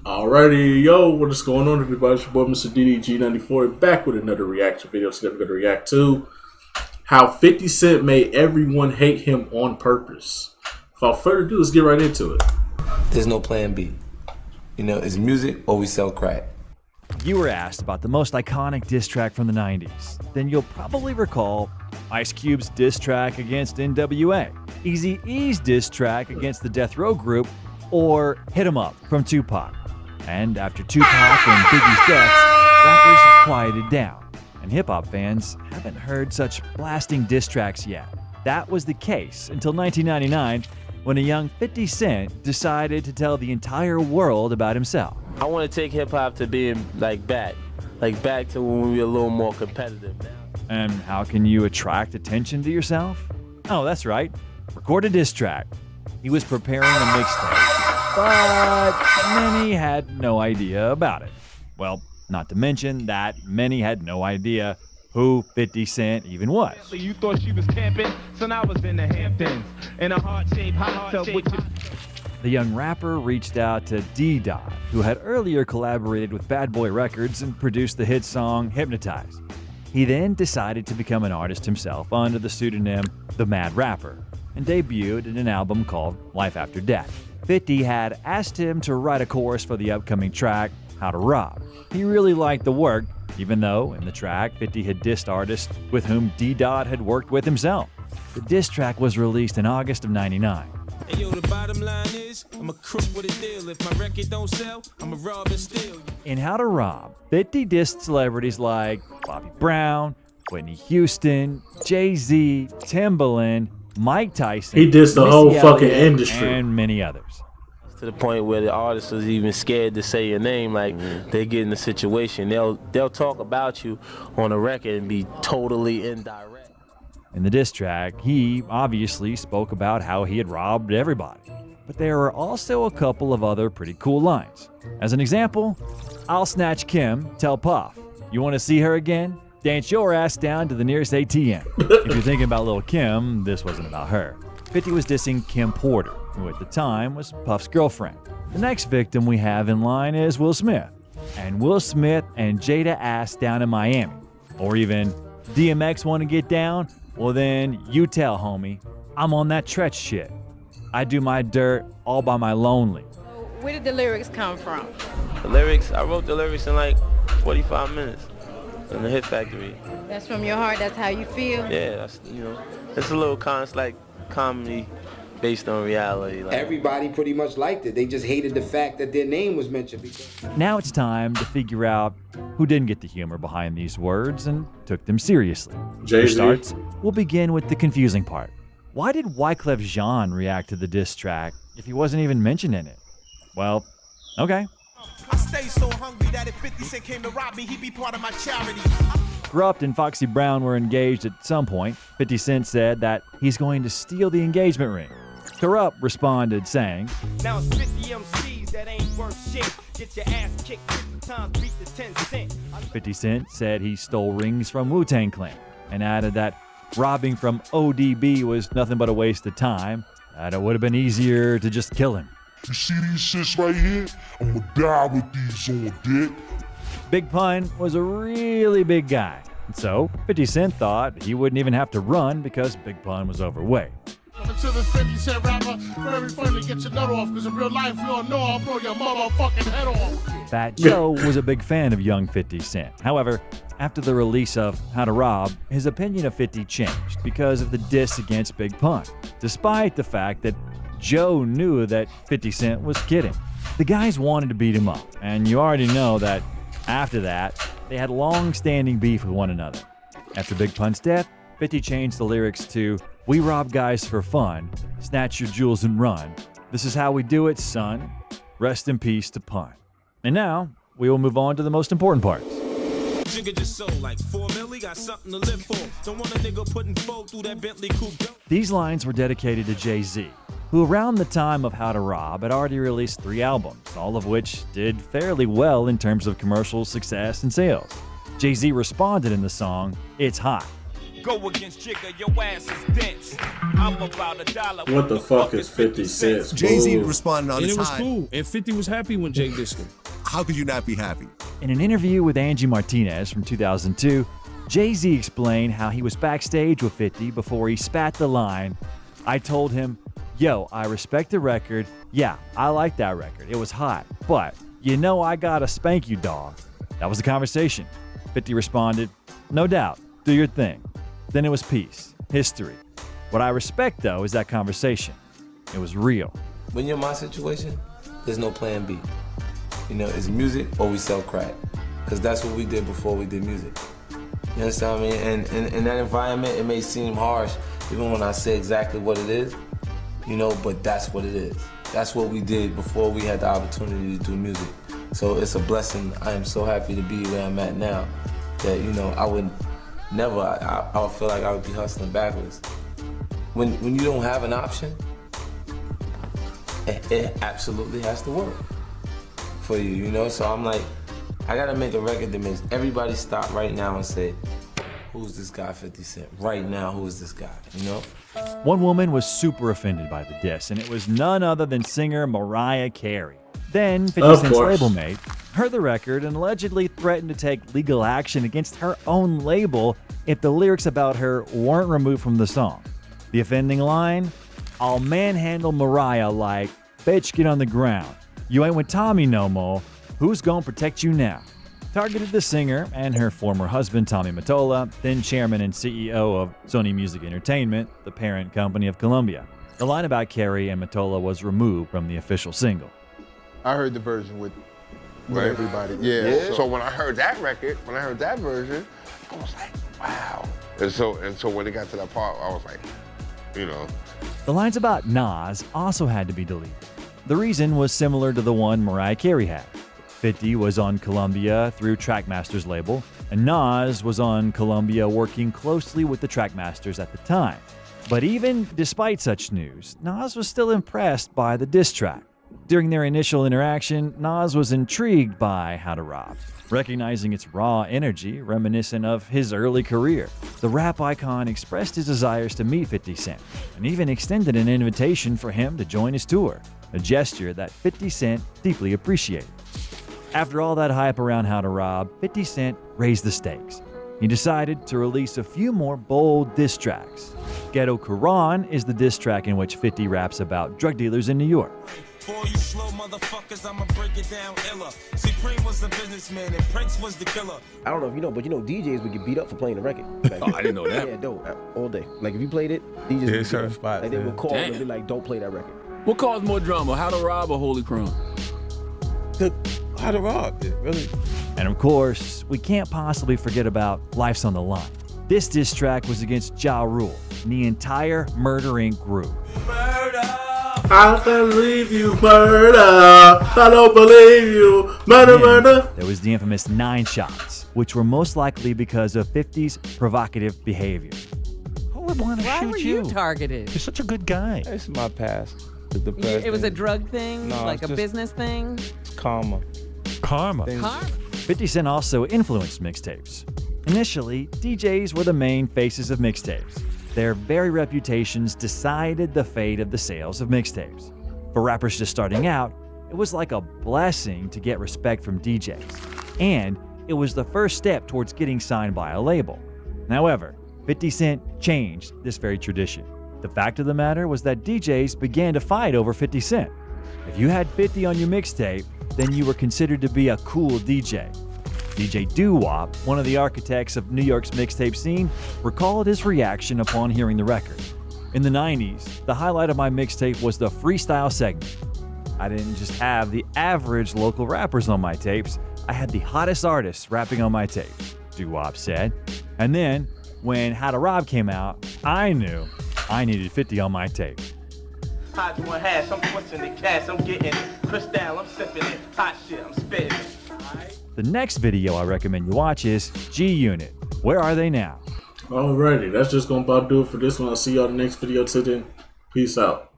Alrighty, yo, what is going on, everybody? It's your boy, Mr. DDG94, back with another reaction video. Today we're going to react to how 50 Cent made everyone hate him on purpose. Without further ado, let's get right into it. There's no plan B. You know, it's music or we sell crack. You were asked about the most iconic diss track from the 90s. Then you'll probably recall Ice Cube's diss track against NWA, Eazy-E's diss track against the Death Row Group, or Hit 'Em Up from Tupac. And after Tupac and Biggie's deaths, rappers have quieted down, and hip-hop fans haven't heard such blasting diss tracks yet. That was the case until 1999, when a young 50 Cent decided to tell the entire world about himself. I want to take hip hop to being back to when we were a little more competitive. And how can you attract attention to yourself? Oh, that's right. Record a diss track. He was preparing a mixtape, but many had no idea about it. Well, not to mention that many had no idea who 50 Cent even was. You thought she was camping, so I was in the Hamptons in a heart-shaped hot tub with you. The young rapper reached out to D-Dot, who had earlier collaborated with Bad Boy Records and produced the hit song Hypnotize. He then decided to become an artist himself under the pseudonym The Mad Rapper and debuted in an album called Life After Death. 50 had asked him to write a chorus for the upcoming track, How to Rob. He really liked the work, even though in the track 50 had dissed artists with whom D-Dot had worked with himself. The diss track was released in August of '99. Hey yo, the bottom line is, I'm a crook with a deal. If my record don't sell, I'm a rob and steal. In How to Rob, 50 dissed celebrities like Bobby Brown, Whitney Houston, Jay-Z, Timbaland, Mike Tyson. He dissed the Missy whole Elliott, fucking industry. and many others. To the point where the artist was even scared to say your name. They get in the situation, they'll talk about you on a record and be totally indirect. In the diss track, he obviously spoke about how he had robbed everybody. But there were also a couple of other pretty cool lines. As an example, I'll snatch Kim, tell Puff. You want to see her again? Dance your ass down to the nearest ATM. If you're thinking about Lil' Kim, this wasn't about her. 50 was dissing Kim Porter, who at the time was Puff's girlfriend. The next victim we have in line is Will Smith. And Will Smith and Jada ass down in Miami. Or even, DMX want to get down? Well then, you tell, homie. I'm on that Tretch shit. I do my dirt all by my lonely. Where did the lyrics come from? The lyrics, I wrote the lyrics in 45 minutes in the Hit Factory. That's from your heart, that's how you feel? Yeah, that's, it's a little comedy based on reality. Everybody pretty much liked it. They just hated the fact that their name was mentioned. Now it's time to figure out who didn't get the humor behind these words and took them seriously. Jay-Z. For starts, we'll begin with the confusing part. Why did Wyclef Jean react to the diss track if he wasn't even mentioned in it? Well, okay. I stay so hungry that if 50 Cent came to rob me, he'd be part of my charity. Corrupt and Foxy Brown were engaged at some point. 50 Cent said that he's going to steal the engagement ring. Corrupt responded saying, Now it's 50 MCs that ain't worth shit. Get your ass kicked 50 times, beat the 10 cent. 50 Cent said he stole rings from Wu-Tang Clan and added that robbing from ODB was nothing but a waste of time, that it would have been easier to just kill him. You see these shits right here? I'ma die with these on, dick. Big Pun was a really big guy, and so 50 Cent thought he wouldn't even have to run because Big Pun was overweight. To the 50 Cent rapper, very funny to get your nut off, because in real life, you all know I'll blow your motherfucking head off. Fat Joe was a big fan of young 50 Cent. However, after the release of How to Rob, his opinion of 50 changed because of the diss against Big Pun, despite the fact that Joe knew that 50 Cent was kidding. The guys wanted to beat him up, and you already know that after that, they had long-standing beef with one another. After Big Pun's death, 50 changed the lyrics to, we rob guys for fun, snatch your jewels and run. This is how we do it, son. Rest in peace to Pun. And now, we will move on to the most important parts. Jigga just sold like 4 milli, got something to live for. Don't want a nigga putting foe through that Bentley coupe. These lines were dedicated to Jay-Z, who around the time of How to Rob had already released 3 albums, all of which did fairly well in terms of commercial success and sales. Jay-Z responded in the song, It's Hot. Go against Jigga, your ass is dense. I'm about $1. What the fuck is 50 cents? Jay-Z Ooh. responded on And the it was time. cool. And 50 was happy when Jay dissed him. How could you not be happy? In an interview with Angie Martinez from 2002, Jay-Z explained how he was backstage with 50 before he spat the line, "I told him, yo, I respect the record. Yeah, I like that record. It was hot. But, you know I gotta spank you, dog." That was the conversation. 50 responded, "No doubt. Do your thing." Then it was peace. History. What I respect, though, is that conversation. It was real. When you're in my situation, there's no plan B. You know, it's music or we sell crack. Because that's what we did before we did music. You understand what I mean? And in that environment, it may seem harsh, even when I say exactly what it is, you know, but that's what it is. That's what we did before we had the opportunity to do music. So it's a blessing. I am so happy to be where I'm at now that, you know, I would never, I would feel like I would be hustling backwards. When you don't have an option, it absolutely has to work for you, you know? So I'm like, I gotta make a record that makes everybody stop right now and say, who's this guy 50 Cent? Right now, who is this guy, you know? One woman was super offended by the diss, and it was none other than singer Mariah Carey. Then 50 Of Cent's course. label mate heard the record and allegedly threatened to take legal action against her own label if the lyrics about her weren't removed from the song. The offending line, "I'll manhandle Mariah like, bitch, get on the ground. You ain't with Tommy no more. Who's gonna protect you now?" targeted the singer and her former husband, Tommy Mottola, then chairman and CEO of Sony Music Entertainment, the parent company of Columbia. The line about Carey and Mottola was removed from the official single. I heard the version with Right. everybody. Yeah. So when I heard that record, when I heard that version, I was like, wow. And so when it got to that part, I was like, you know. The lines about Nas also had to be deleted. The reason was similar to the one Mariah Carey had. 50 was on Columbia through Trackmaster's label, and Nas was on Columbia working closely with the Trackmasters at the time. But even despite such news, Nas was still impressed by the diss track. During their initial interaction, Nas was intrigued by How to Rob, recognizing its raw energy reminiscent of his early career. The rap icon expressed his desires to meet 50 Cent and even extended an invitation for him to join his tour, a gesture that 50 Cent deeply appreciated. After all that hype around How to Rob, 50 Cent raised the stakes. He decided to release a few more bold diss tracks. Ghetto Quran is the diss track in which 50 raps about drug dealers in New York. For you slow motherfuckers, I'ma break it down illa. Supreme was the businessman and Prince was the killer. I don't know if you know, but you know DJs would get beat up for playing the record. Like, Oh, I didn't know that. Yeah, dope, all day. Like if you played it, DJs would certain get- spots, like, they yeah. would call and Damn. be like, "Don't play that record." What caused more drama, How to Rob or Holy Crown? How to Rob, really. And of course, we can't possibly forget about Life's on the Line. This diss track was against Ja Rule and the entire Murder Inc. group. I believe you, murder. I don't believe you, murder, Then murder. there was the infamous 9 shots, which were most likely because of 50's provocative behavior. Who would want to Why shoot were you? you targeted? You're such a good guy. It's my past. The It was a drug thing, No, like it's a just- business thing. It's karma. Karma. Karma. 50 Cent also influenced mixtapes. Initially, DJs were the main faces of mixtapes. Their very reputations decided the fate of the sales of mixtapes. For rappers just starting out, it was like a blessing to get respect from DJs. And it was the first step towards getting signed by a label. However, 50 Cent changed this very tradition. The fact of the matter was that DJs began to fight over 50 Cent. If you had 50 on your mixtape, then you were considered to be a cool DJ. DJ Doo-Wop, one of the architects of New York's mixtape scene, recalled his reaction upon hearing the record. In the 90s, the highlight of my mixtape was the freestyle segment. I didn't just have the average local rappers on my tapes, I had the hottest artists rapping on my tapes, Doo-Wop said. And then, when How to Rob came out, I knew I needed 50 on my tape. Hot one hash, I'm twisting the cash, I'm getting crystal, I'm sipping it. Hot shit, I'm spitting it. The next video I recommend you watch is G-Unit. Where are they now? Alrighty, that's just gonna about do it for this one. I'll see y'all in the next video. Till then, peace out.